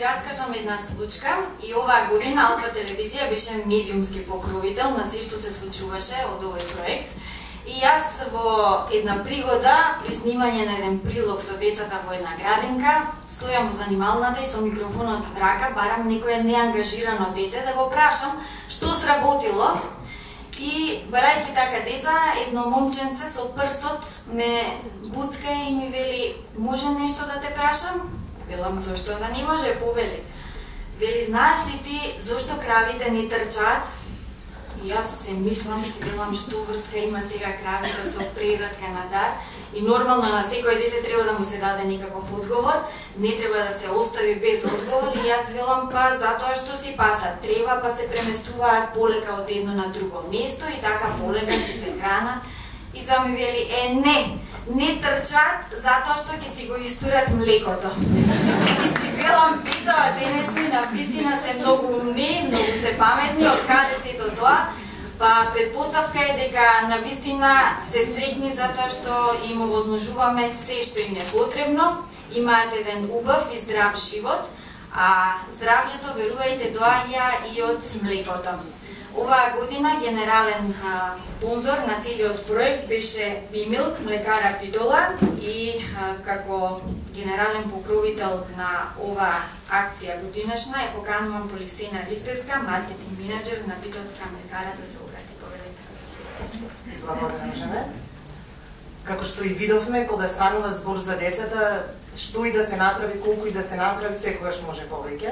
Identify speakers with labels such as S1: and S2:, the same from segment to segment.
S1: раскажам една случка и оваа година Алфа телевизија беше медиумски покровител на се што се случуваше од овој проект. И јас во една пригода при снимање на еден прилог со децата во една градинка стојам во занималната и со микрофонот в рака барам некоја неангажирано дете да го прашам што сработило. И барајќи така деца, едно момченце со прстот ме буцка и ми вели: "Може нешто да те прашам?" Велам: "Зошто да не може?" Повели. Вели: "Знаеш ли ти зошто кравите не трчаат?" И јас се мислам, си велам што врска има сега кравите со прератка на дар. И нормално на секој дете треба да му се даде некаков одговор, не треба да се остави без одговор. И јас велам: "Па затоа што си пасат, треба па се преместуваат полека од едно на друго место и така полека се хранат." И тоа ми вели: не трчаат затоа што ќе си го истурат млекото." И си велам: "Пицава денешни на вистина се многу умни, многу се паметни, од каде се до тоа?" Па предпоставка е дека на вистина се среќни затоа што им овозможуваме се што им е потребно, имаат еден убав и здрав живот, а здравјето, верувајте, доаѓа и од млекото. Оваа година генерален спонзор на целиот проект беше Бимилк, млекара Питола, и како генерален покровител на оваа акција годинашна ја поканувам Поликсена Ристевска, маркетинг менаџер на Битолска млекара, да се обрати.
S2: Благодарам, жена. Како што и видовме, кога станува збор за децата, што и да се направи, колку и да се направи, секогаш може повеќе.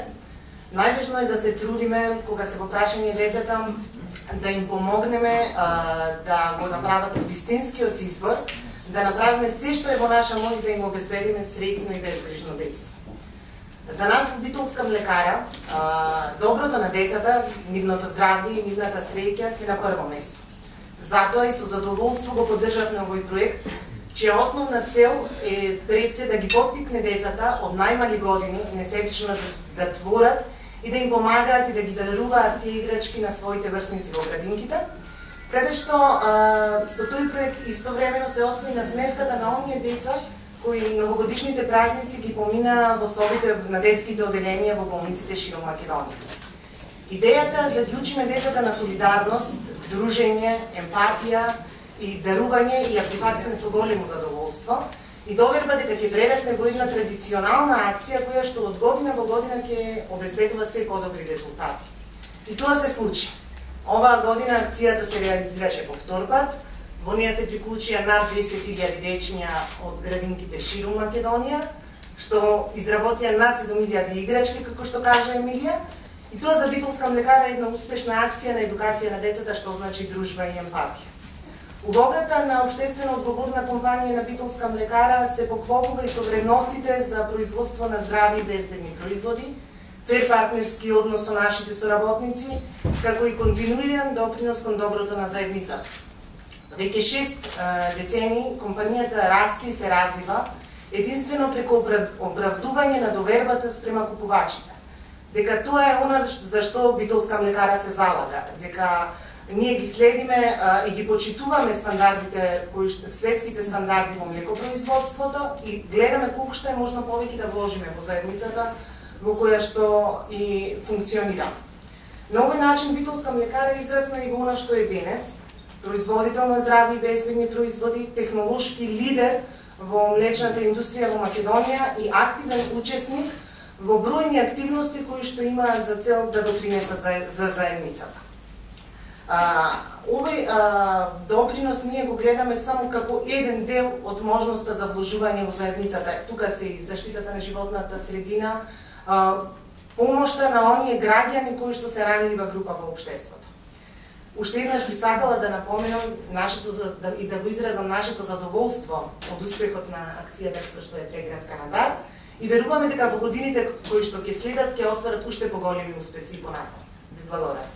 S2: Најважно е да се трудиме, кога се во прашање децата, да им помогнеме да го направат вистинскиот избор, да направиме се што е во наша моќ да им обезбедиме среќно и безгрижно детство. За нас во Битолска млекара, доброто на децата, нивното здравје и нивната среќа се на прво место. Затоа и со задоволство го поддржавме овој проект, чија основна цел е пред се да ги поттикне децата од најмали години несебично да творат и да им помагаат и да ги даруваат тие играчки на своите врсници во градинките, каде што со тој проект истовремено се освои насмевката на оние деца кои новогодишните празници ги помина во собите на детските оделенија во болниците широм Македонија. Идејата да ги учиме децата на солидарност, дружење, емпатија и дарување и ја прифативме со големо задоволство и доверба дека ќе прерасне во една традиционална акција која што од година во година ќе обезбедува се подобри резултати. И тоа се случи. Оваа година акцијата се реализираше по втор пат. Во неја се приклучија над 10.000 дечиња од градинките широм Македонија, што изработија над 7.000 играчки, како што кажа Емилија. И тоа за Битолска млекара е една успешна акција на едукација на децата, што значи дружба и емпатија. Улогата на општествено одговорна компанија на Битолска млекара се поклопува и со вредностите за производство на здрави и безбедни производи, фер партнерски однос со нашите соработници, како и континуиран допринос кон доброто на заедницата. Веќе 6 децени компанијата расте и се развива единствено преку оправдување на довербата спрема купувачите. Дека тоа е она за што Битолска млекара се залага, дека ние ги следиме и ги почитуваме стандардите, светските стандарди во млекопроизводството и гледаме колку што е можно повеќе да вложиме во заедницата во која што и функционира. На овој начин Битолска млекара израсна и во она што е денес, производител на здрави и безбедни производи, технолошки лидер во млечната индустрија во Македонија и активен учесник во бројни активности кои што имаат за цел да допринесат за заедницата. Овој допринос ние го гледаме само како еден дел од можноста за вложување во заедницата. Тука се и заштитата на животната средина, помошта на оние граѓани кои што се ранлива група во општеството. Уште еднаш би сакала да напоменам и да го изразам нашето задоволство од успехот на акцијата што е Преградка на дар и веруваме дека во годините кои што ќе следат ќе остварат уште поголеми успеси и понатаму. Ви благодарам.